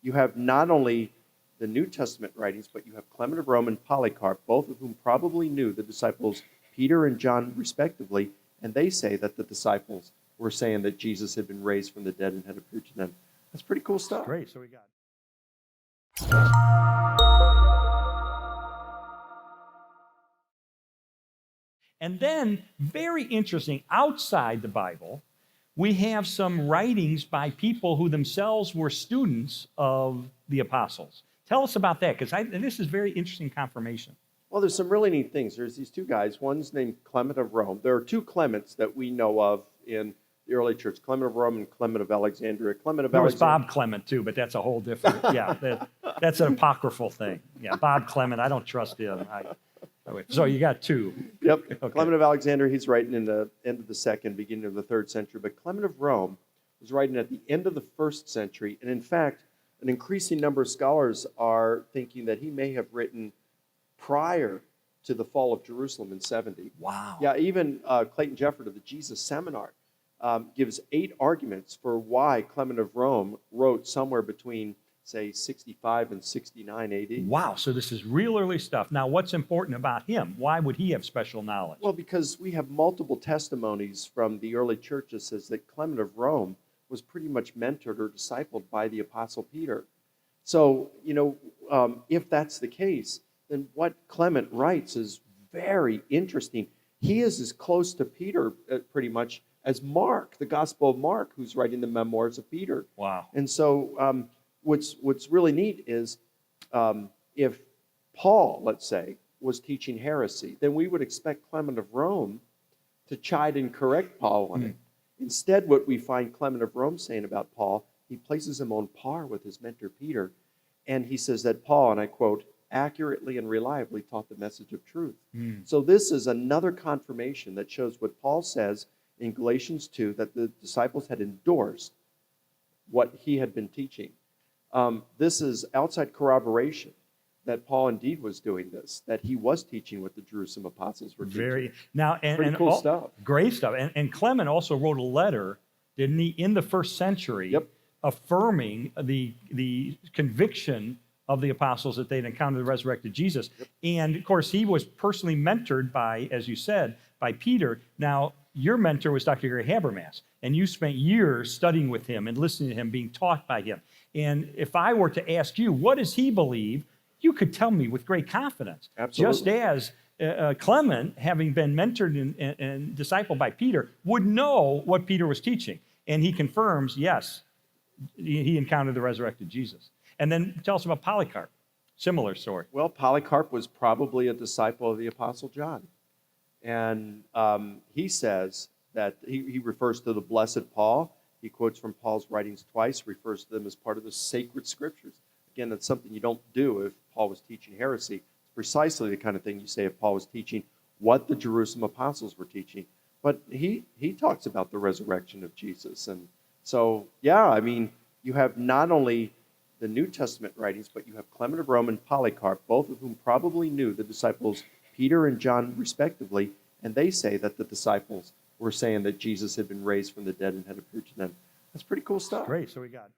you have not only the New Testament writings, but you have Clement of Rome and Polycarp, both of whom probably knew the disciples Peter and John respectively, and they say that the disciples were saying that Jesus had been raised from the dead and had appeared to them. That's pretty cool stuff. Great. So we got. And then, very interesting, outside the Bible, we have some writings by people who themselves were students of the apostles. Tell us about that, because this is very interesting confirmation. Well, there's some really neat things. There's these two guys. One's named Clement of Rome. There are two Clements that we know of in the early church, Clement of Rome and Clement of Alexandria. There was Bob Clement, too, but that's a whole different, that's an apocryphal thing. Yeah, Bob Clement, I don't trust him. So you got two. Yep. Okay. Clement of Alexandria, he's writing in the end of the second, beginning of the third century. But Clement of Rome was writing at the end of the first century. And in fact, an increasing number of scholars are thinking that he may have written prior to the fall of Jerusalem in 70. Wow. Yeah, even Clayton Jefford of the Jesus Seminar gives 8 arguments for why Clement of Rome wrote somewhere between, say, 65 and 69 AD. Wow, so this is real early stuff. Now, what's important about him? Why would he have special knowledge? Well, because we have multiple testimonies from the early church that says that Clement of Rome was pretty much mentored or discipled by the Apostle Peter. So, if that's the case, then what Clement writes is very interesting. He is as close to Peter, pretty much, as Mark, the Gospel of Mark, who's writing the memoirs of Peter. Wow. And so what's really neat is if Paul, let's say, was teaching heresy, then we would expect Clement of Rome to chide and correct Paul on it. Instead, what we find Clement of Rome saying about Paul, he places him on par with his mentor Peter, and he says that Paul, and I quote, accurately and reliably taught the message of truth. So this is another confirmation that shows what Paul says in Galatians 2, that the disciples had endorsed what he had been teaching. This is outside corroboration that Paul indeed was doing this, that he was teaching what the Jerusalem apostles were teaching. Pretty cool stuff. Great stuff. And Clement also wrote a letter, didn't he, in the first century, affirming the conviction of the apostles that they'd encountered the resurrected Jesus. And, of course, he was personally mentored by, as you said, by Peter. Now, your mentor was Dr. Gary Habermas, and you spent years studying with him and listening to him, being taught by him. And if I were to ask you, what does he believe, you could tell me with great confidence. Absolutely. Just as Clement, having been mentored and discipled by Peter, would know what Peter was teaching. And he confirms, yes, he encountered the resurrected Jesus. And then tell us about Polycarp. Similar story. Well, Polycarp was probably a disciple of the Apostle John. And he says that he refers to the blessed Paul. He quotes from Paul's writings twice, refers to them as part of the sacred scriptures. Again, that's something you don't do if Paul was teaching heresy. It's precisely the kind of thing you say if Paul was teaching what the Jerusalem apostles were teaching. But he talks about the resurrection of Jesus. And so, you have not only the New Testament writings, but you have Clement of Rome and Polycarp, both of whom probably knew the disciples Peter and John respectively, and they say that the disciples were saying that Jesus had been raised from the dead and had appeared to them. That's pretty cool stuff. Great. So we got